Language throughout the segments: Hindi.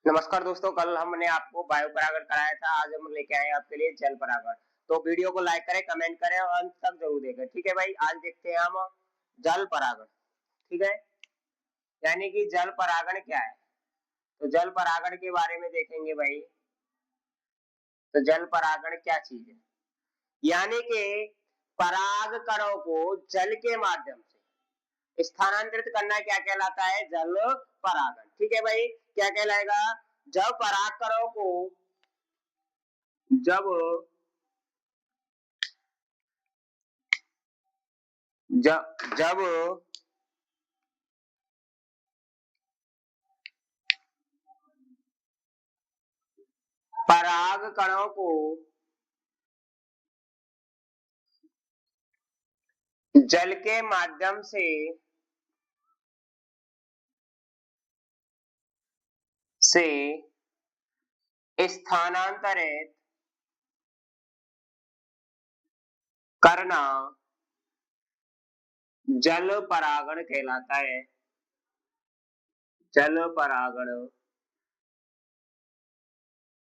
नमस्कार दोस्तों, कल हमने आपको वायु परागण कराया था। आज हम लेके आए हैं आपके लिए जल परागण। तो वीडियो को लाइक करें, कमेंट करें और अंत तक जरूर देखें। ठीक है भाई, आज देखते हैं हम जल परागण। ठीक है, यानी कि जल परागण क्या है। तो जल परागण के बारे में देखेंगे भाई। तो जल परागण क्या चीज है, यानी कि पराग कणों को जल के माध्यम से स्थानांतरित करना क्या कहलाता है, जल परागण। ठीक है भाई, क्या कहलाएगा, जब पराग कणों को जब जब जब पराग कणों को जल के माध्यम से स्थानांतरित करना जल परागण कहलाता है। जल परागण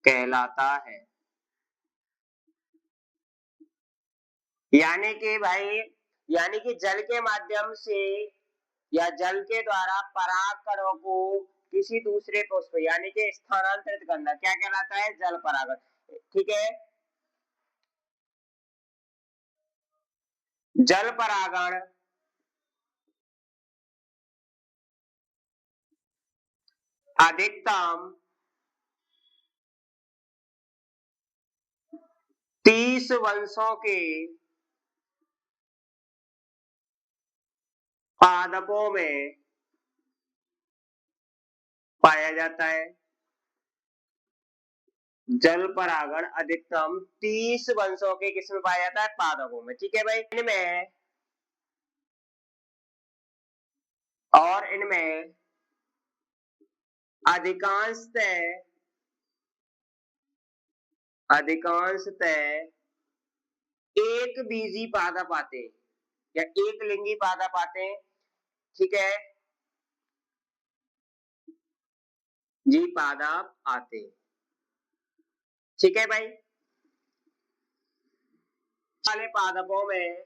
कहलाता है। यानी कि भाई, यानी कि जल के माध्यम से या जल के द्वारा पराग कणों को किसी दूसरे पुष्प यानी कि स्थानांतरित करना क्या कहलाता है, जल परागण। ठीक है, जल परागण अधिकतम 30 वंशों के पादपों में पाया जाता है। जल परागण अधिकतम 30 वंशों के किस में पाया जाता है, पादपों में। ठीक है भाई, इनमें अधिकांशतः एक बीजी पादप आते हैं या एक लिंगी पादप आते हैं। ठीक है जी, पादप आते हैं। ठीक है भाई, वाले पादपों में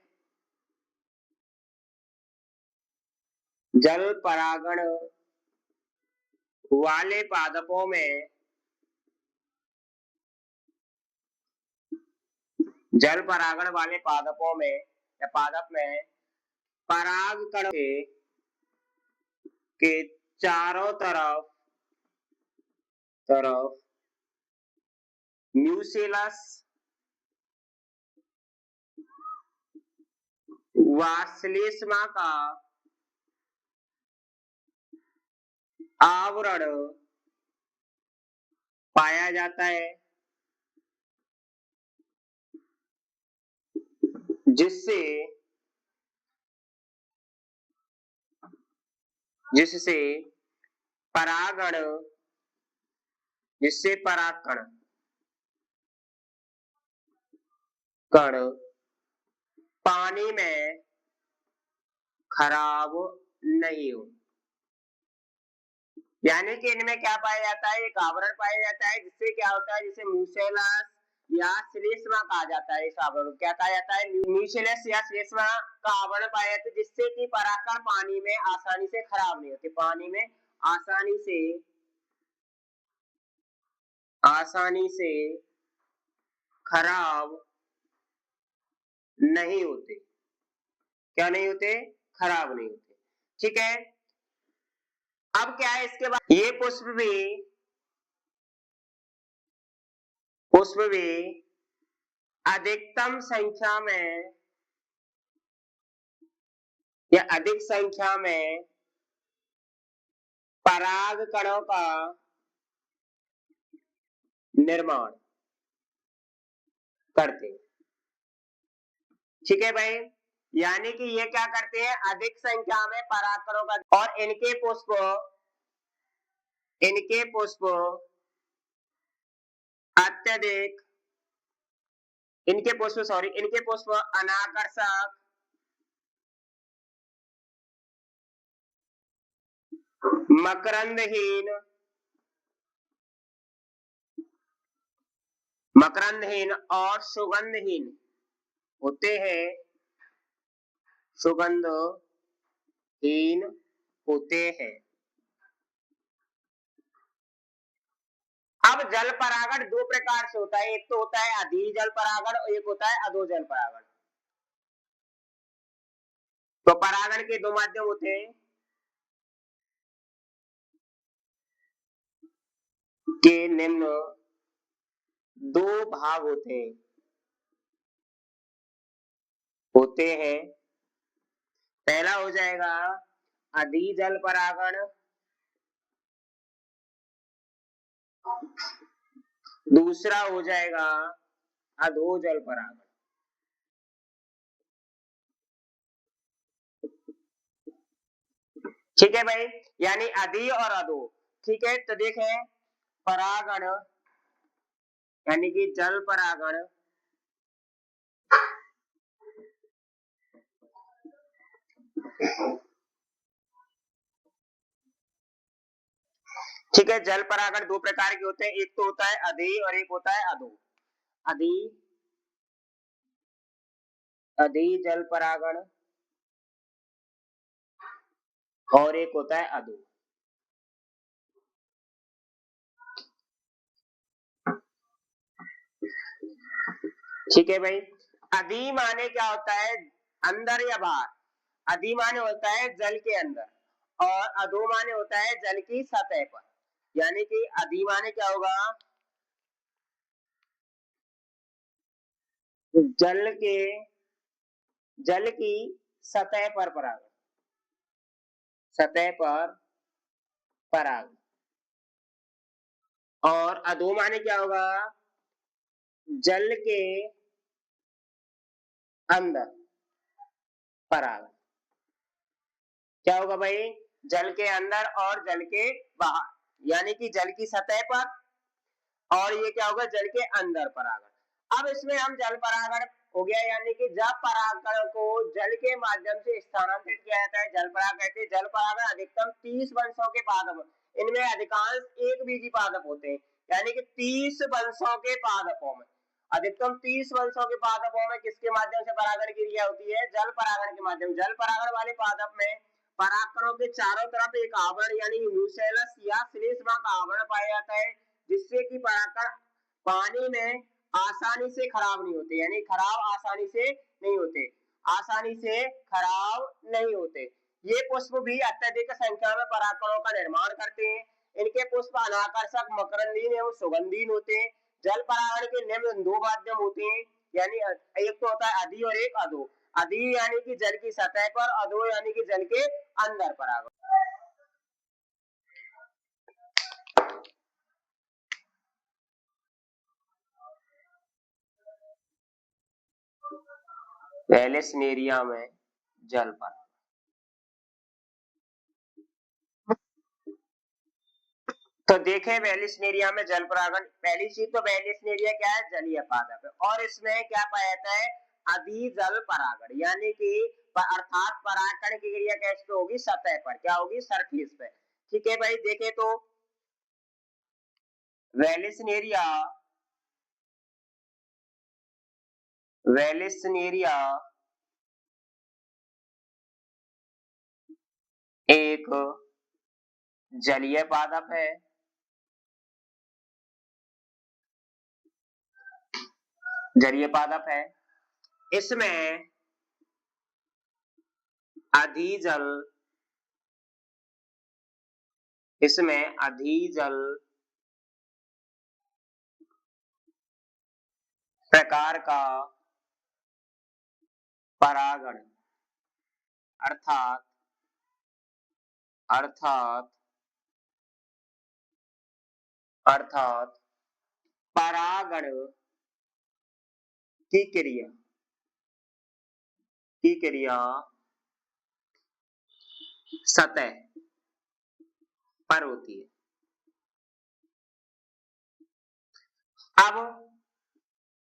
जल परागण वाले पादपों में जल परागण वाले पादपों में या पादप में पराग कण के चारों तरफ तरफ म्यूसिलस व श्लेष्मा का आवरण पाया जाता है, जिससे जिससे परागण जिससे परागकण कण पानी में खराब नहीं हो। यानी कि इनमें क्या पाया जाता है, एक आवरण पाया जाता है, जिससे क्या होता है, जिसे म्यूसिलस या श्लेष्मा कहा जाता है। इस आवरण को क्या कहा जाता है, म्यूसिलस या श्लेष्मा का आवरण पाया जाता है, जिससे कि परागकण पानी में आसानी से खराब नहीं होते, पानी में आसानी से खराब नहीं होते। क्या नहीं होते, खराब नहीं होते। ठीक है, अब क्या है इसके बाद, ये पुष्प भी अधिकतम संख्या में या अधिक संख्या में पराग कणों का निर्माण करते हैं। ठीक है भाई, यानी कि ये क्या करते हैं, अधिक संख्या में पराग कणों का, और इनके पुष्प अत्यधिक इनके पुष्प अनाकर्षक, मकरंदहीन मकरंदहीन और सुगंधहीन होते हैं, सुगंधहीन होते हैं। अब जल परागण दो प्रकार से होता है, एक तो होता है अधीय जल परागण और एक होता है अधो जल परागण। तो परागण के दो माध्यम होते हैं, के निम्न दो भाग होते हैं। पहला हो जाएगा अधीय जल परागण, दूसरा हो जाएगा अधो जल परागण। ठीक है भाई, यानी अधीय और अधो। ठीक है, तो देखें परागण यानी कि जल परागण ठीक है, जल परागण दो प्रकार के होते हैं, एक तो होता है अधीय और एक होता है अधो। अधीय अधीय जल परागण और एक होता है अधो। ठीक है भाई, अधीय माने क्या होता है, अंदर या बाहर। अधीय माने होता है जल के अंदर और अधो माने होता है जल की सतह पर। यानी कि अधीय माने क्या होगा, जल की सतह पर परागण, सतह पर परागण। और अधो माने क्या होगा, जल के अंदर परागण। क्या होगा भाई, जल के अंदर और जल के बाहर, यानी कि जल की सतह पर और ये क्या होगा, जल के अंदर परागण। अब इसमें हम जल परागण हो गया, यानी कि जब परागण को जल के माध्यम से स्थानांतरित किया जाता है, जल परागण कहते हैं। जल परागण अधिकतम 30 वंशों के पादप, इनमें अधिकांश एक बीजी पादप होते हैं, यानी कि 30 वंशों के पादपों में, अधिकतम 30 वंशों के पादपों में किसके माध्यम से परागण की क्रिया होती है, जल परागण के माध्यम। जल परागण वाले पादप में परागकणों के चारों तरफ एक आवरण यानी न्यूसेलस या श्लेष्मक आवरण पाया जाता है, जिससे कि परागकण पानी में आसानी से खराब नहीं होते, यानी खराब आसानी से नहीं होते, आसानी से खराब नहीं होते। ये पुष्प भी अत्यधिक संख्या में परागकणों का निर्माण करते हैं। इनके पुष्प अनाकर्षक, मकरंदीन एवं सुगंधीन होते हैं। जल परागण के निम्न दो माध्यम होते हैं, यानी एक तो होता है अधीय और एक अधो। अधीय यानी कि जल की सतह पर, अधो यानी कि जल के अंदर परागण। वेलेस्नेरिया में जल परागण। तो देखें वेलिस्नेरिया में जल परागण, पहली चीज तो वेलिस्नेरिया क्या है, जलीय पादप है, और इसमें क्या पाया जाता है, अधीय जल परागण, यानी कि अर्थात परागण की क्रिया कैसे होगी, सतह पर, क्या होगी, सरफेस पे। ठीक है भाई, देखें तो वेलिस्नेरिया वेलिस्नेरिया एक जलीय पादप है, जलीय पादप है। इसमें अधीय जल इसमें अधीय जल प्रकार का परागण अर्थात अर्थात अर्थात परागण की क्रिया सतह पर होती है। अब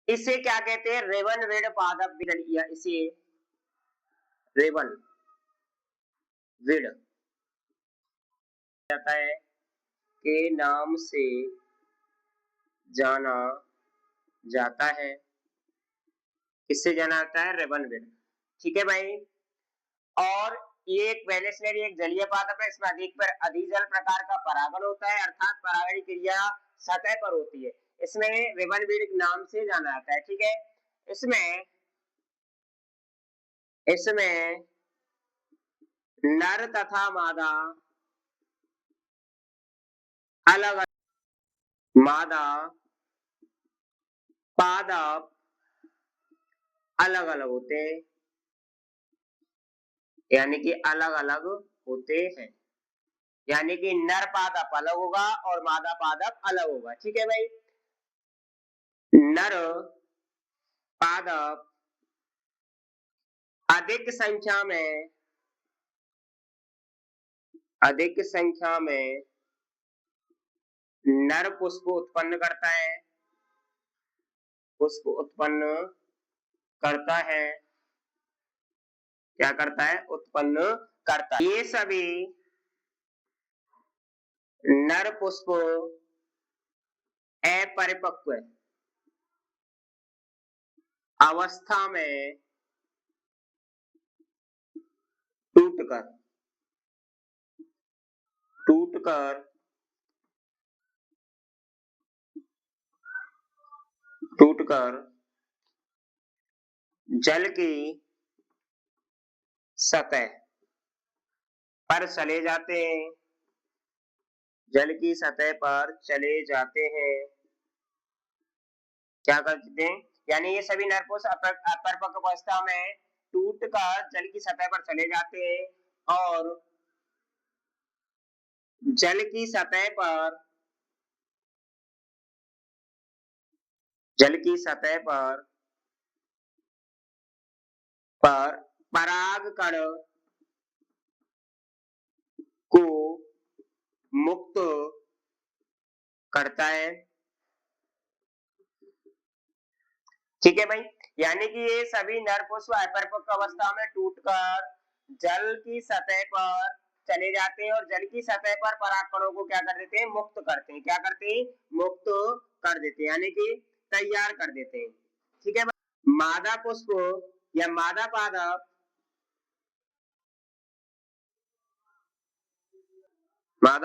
इसे क्या कहते हैं, रेवन वेड पादप या इसे रेवन वेड जाता है के नाम से जाना जाता है। किससे जाना जाता है? रिबन विड। ठीक है भाई। और ये एक वेलेसनरी एक जलीय पादप है, इसमें अधिक पर अधिजल प्रकार का परागण होता है, अर्थात परागण क्रिया सतह पर होती है। इसमें रिबन बीड नाम से जाना जाता है। ठीक है। इसमें इसमें नर तथा मादा अलग अलग, मादा पादप अलग अलग होते हैं, यानी कि अलग अलग होते हैं, यानी कि नर पादप अलग होगा और मादा पादप अलग होगा। ठीक है भाई। नर पादप अधिक संख्या में नर पुष्प उत्पन्न करता है, पुष्प उत्पन्न करता है। क्या करता है? उत्पन्न करता है। ये सभी नर पुष्प अपरिपक्व अवस्था में टूटकर टूटकर टूटकर जल की सतह पर चले जाते हैं, जल की सतह पर चले जाते हैं। क्या करते हैं? यानी ये सभी नरकोश अपरिपक्व अवस्था में टूटकर जल की सतह पर चले जाते हैं और जल की सतह पर जल की सतह पर पराग कण को मुक्त करता है। ठीक है भाई। यानी कि ये सभी नर पुष्प अपरिपक्व अवस्था में टूटकर जल की सतह पर चले जाते हैं और जल की सतह पर पराग कणों को क्या कर देते हैं? मुक्त करते हैं। क्या करते हैं? मुक्त कर देते हैं, यानी कि तैयार कर देते हैं। ठीक है भाई। मादा पुष्प या मादा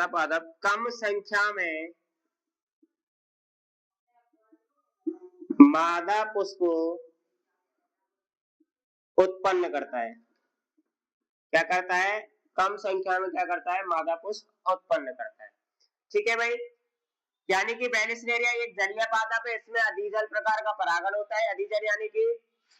पादप कम संख्या में मादा पुष्प उत्पन्न करता है। क्या करता है? कम संख्या में क्या करता है? मादा पुष्प उत्पन्न करता है। ठीक है भाई। यानी कि बैनिस्नेरिया एक जलीय पादप है, इसमें अधिजल प्रकार का परागण होता है। अधिजल यानी कि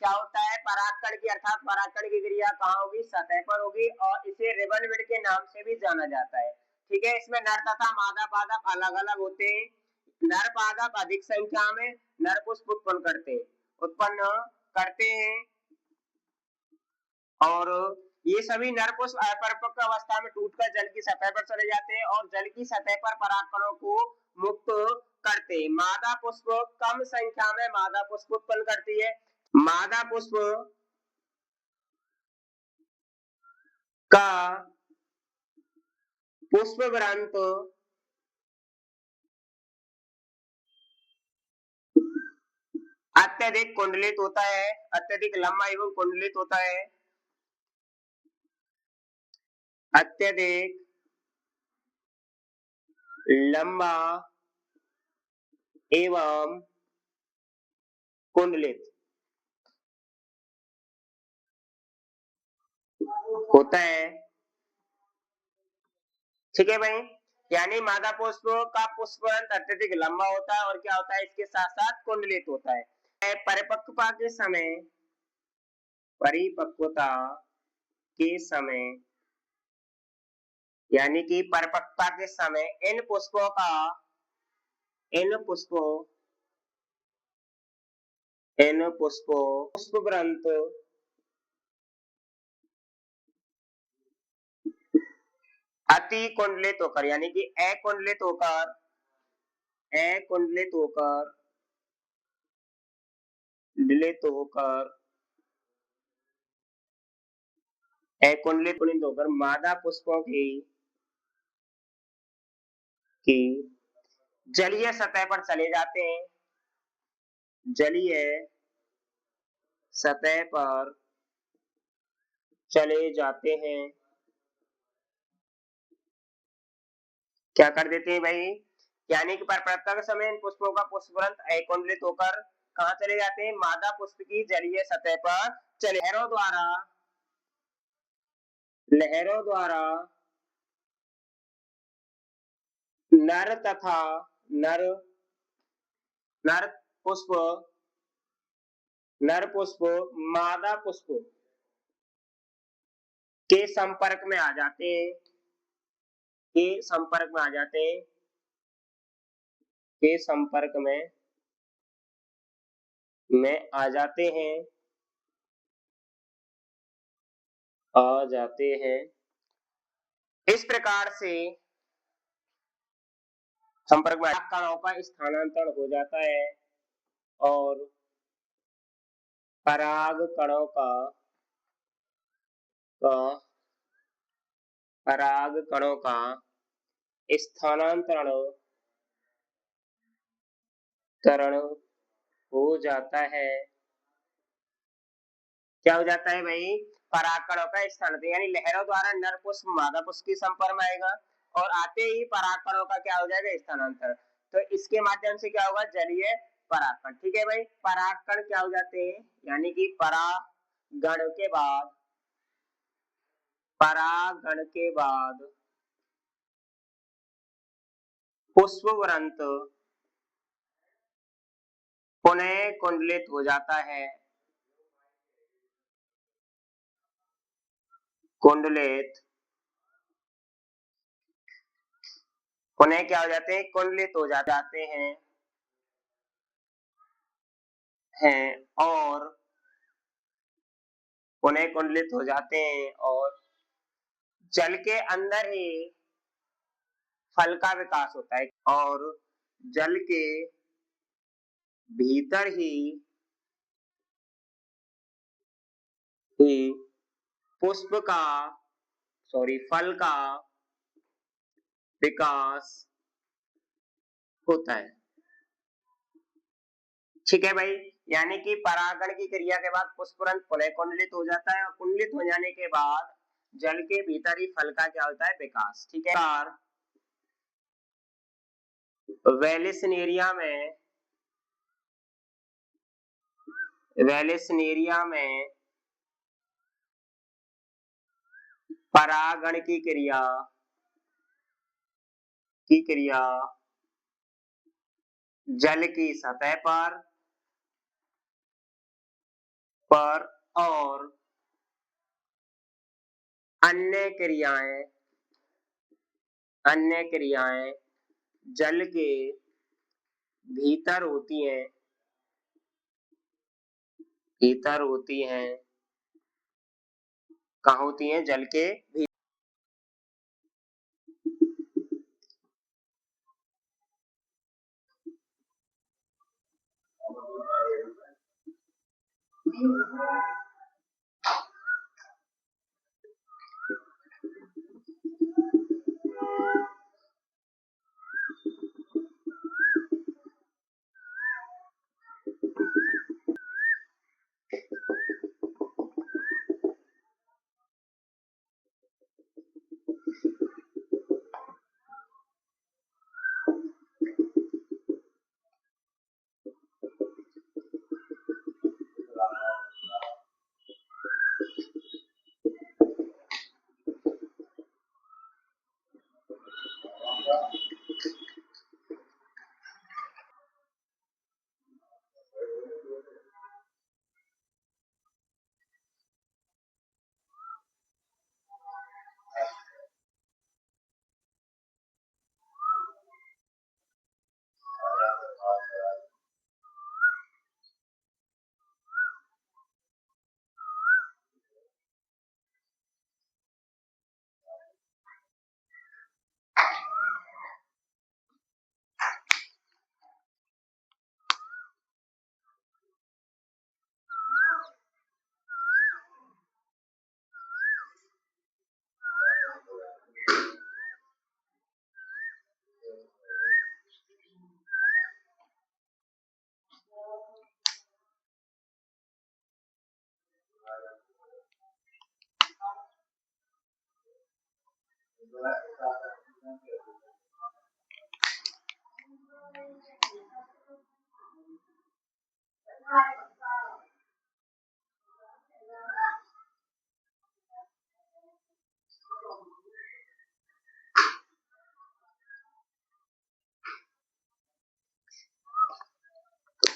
क्या होता है? परागकण की, अर्थात परागकण की क्रिया कहाँ होगी? सतह पर होगी और इसे रिबनविड के नाम से भी जाना जाता है। ठीक है। इसमें नर तथा मादा पादप अलग अलग होते हैं। नर पादप अधिक संख्या में नर पुष्प उत्पन्न करते हैं और ये सभी नर पुष्प अपरिपक्व अवस्था में टूटकर जल की सतह पर चले जाते हैं और जल की सतह पर परागकणों को मुक्त करते हैं। मादा पुष्प कम संख्या में मादा पुष्प उत्पन्न करती है। मादा पुष्प का पुष्पग्रंथ अत्यधिक कुंडलित होता है, अत्यधिक लंबा एवं कुंडलित होता है, अत्यधिक लंबा एवं कुंडलित होता है। ठीक है भाई। यानी मादा पुष्प का पुष्पगंध अत्यधिक लंबा होता है और क्या होता है? इसके साथ साथ कुंडलित होता है। परिपक्वता के समय यानी कि परिपक्वता के समय इन पुष्पों पुष्पग्रंथ अति कुंडलित होकर, यानी कि अकुंडलित होकर डिलित होकर अकुंडलित होकर मादा पुष्पों की जलीय सतह पर चले जाते हैं, जलीय सतह पर चले जाते हैं। क्या कर देते हैं भाई, यानी कि परपरागता के समय इन पुष्पों का पुष्परंध्र अकुंडलित होकर कहाँ चले जाते हैं, मादा पुष्प की जलीय सतह पर चले, लहरों द्वारा नर तथा नर नर पुष्प नर पुष्प मादा पुष्प के संपर्क में आ जाते हैं, के संपर्क में आ जाते हैं, के संपर्क में आ जाते हैं, आ जाते हैं। इस प्रकार से संपर्क में कणों का स्थानांतरण हो जाता है और पराग कणों का पराग कणों का स्थानांतरण करण हो जाता है। क्या हो जाता है भाई, परागकणों का स्थानांतरण, यानी लहरों द्वारा नर पुष्प मादा पुष्प के संपर्क में आएगा और आते ही परागकणों का क्या हो जाएगा, स्थानांतरण। तो इसके माध्यम से क्या होगा, जलीय परागकण। ठीक है भाई, परागकण क्या हो जाते हैं, यानी कि परागण के बाद पुष्पवृंत पुनः कुंडलित हो जाता है, कुंडलित पुनः क्या हो जाते हैं, कुंडलित हो जाते हैं और पुनः कुंडलित हो जाते हैं और जल के अंदर ही फल का विकास होता है और जल के भीतर ही पुष्प का फल का विकास होता है। ठीक है भाई, यानी कि परागण की क्रिया के बाद पुष्परंध्र पुनः कुंडलित हो जाता है और कुंडलित हो जाने के बाद जल के भीतर ही फल का क्या होता है, विकास। ठीक है, वेलिस्नेरिया में परागण की क्रिया जल की सतह पर और अन्य क्रियाएं जल के भीतर होती हैं, कहाँ होती हैं, जल के भीतर।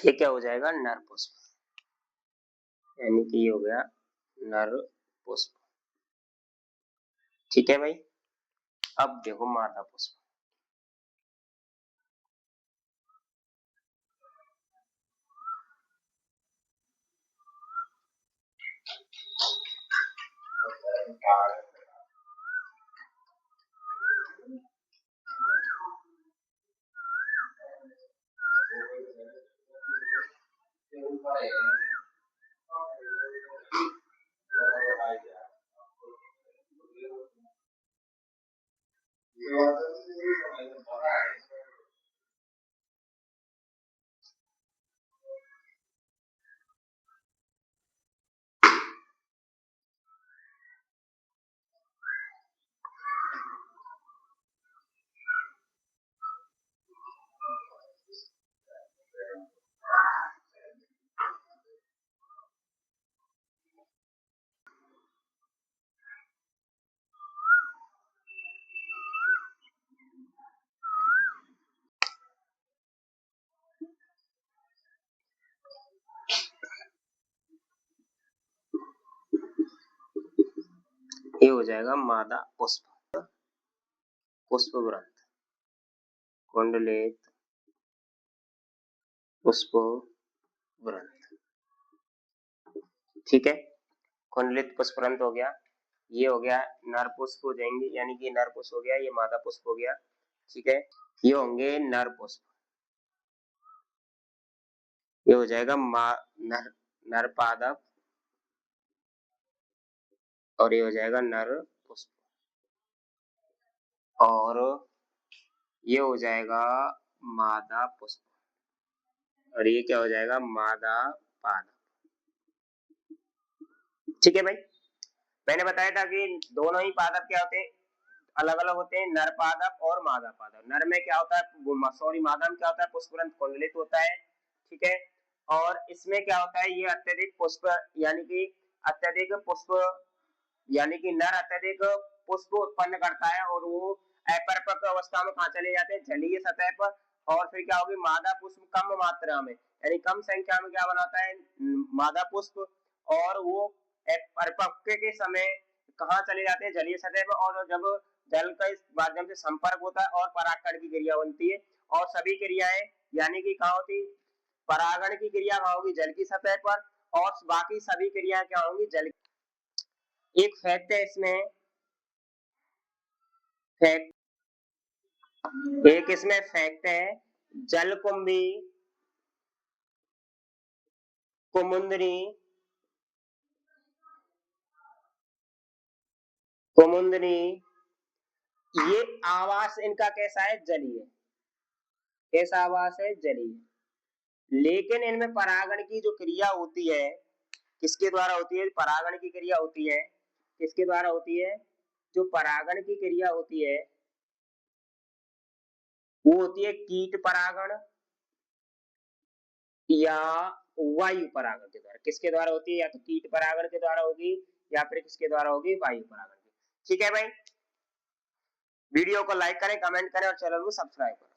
ये क्या हो जाएगा, नर पुष्प, यानी कि ये हो गया नर पुष्प। ठीक है भाई। अब देखो मादा पुष्प। ये हो जाएगा मादा पुष्प, पुष्प वृंत, कुंडलित पुष्प वृंत। ठीक है, कुंडलित पुष्प वृंत हो गया। ये हो गया नर पुष्प हो जाएंगे, यानी कि नर पुष्प हो गया, ये मादा पुष्प हो गया। ठीक है, ये होंगे नर पुष्प, ये हो जाएगा नर नर पादप, और ये हो जाएगा नर पुष्प, और ये हो जाएगा मादा पुष्प, और ये क्या हो जाएगा, मादा पादप। ठीक है भाई, मैंने बताया था कि दोनों ही पादप क्या होते हैं, अलग अलग होते हैं, नर पादप और मादा पादप। नर में क्या होता है, सॉरी मादा में क्या होता है, पुष्पवृंत कुंडलित होता है। ठीक है, और इसमें क्या होता है, ये अत्यधिक पुष्प, यानी कि अत्यधिक पुष्प, यानी कि नर अत्यधिक पुष्प उत्पन्न करता है, और वो अपरिपक्व अवस्था में कहाँ चले जाते हैं, जलीय सतह पर। और फिर क्या होगी, मादा पुष्प कम मात्रा में, यानी कम संख्या में क्या बनाता है, मादा पुष्प, और वो परिपक्व के समय कहाँ चले जाते हैं, जलीय सतह पर। और जब जल का इस माध्यम से संपर्क होता है और परागकण की क्रिया बनती है, और सभी क्रियाएं, यानी कि कहाँ होती, परागण की क्रिया कहाँ होगी, जल की सतह पर, और बाकी सभी क्रियाएं क्या होंगी, जल। एक फैक्ट है इसमें, फैक्ट, एक इसमें फैक्ट है, जलकुंभी, कुमुंदनी, कुमुंदनी, ये आवास इनका कैसा है, जलीय। कैसा आवास है, जलीय। लेकिन इनमें परागण की जो क्रिया होती है, किसके द्वारा होती है, परागण की क्रिया होती है, किसके द्वारा होती है, जो परागण की क्रिया होती है वो होती है कीट परागण या वायु परागण के द्वारा। किसके द्वारा होती है, या तो कीट परागण के द्वारा होगी, या फिर किसके द्वारा होगी, वायु परागण। ठीक है भाई, वीडियो को लाइक करें, कमेंट करें और चैनल को सब्सक्राइब करें।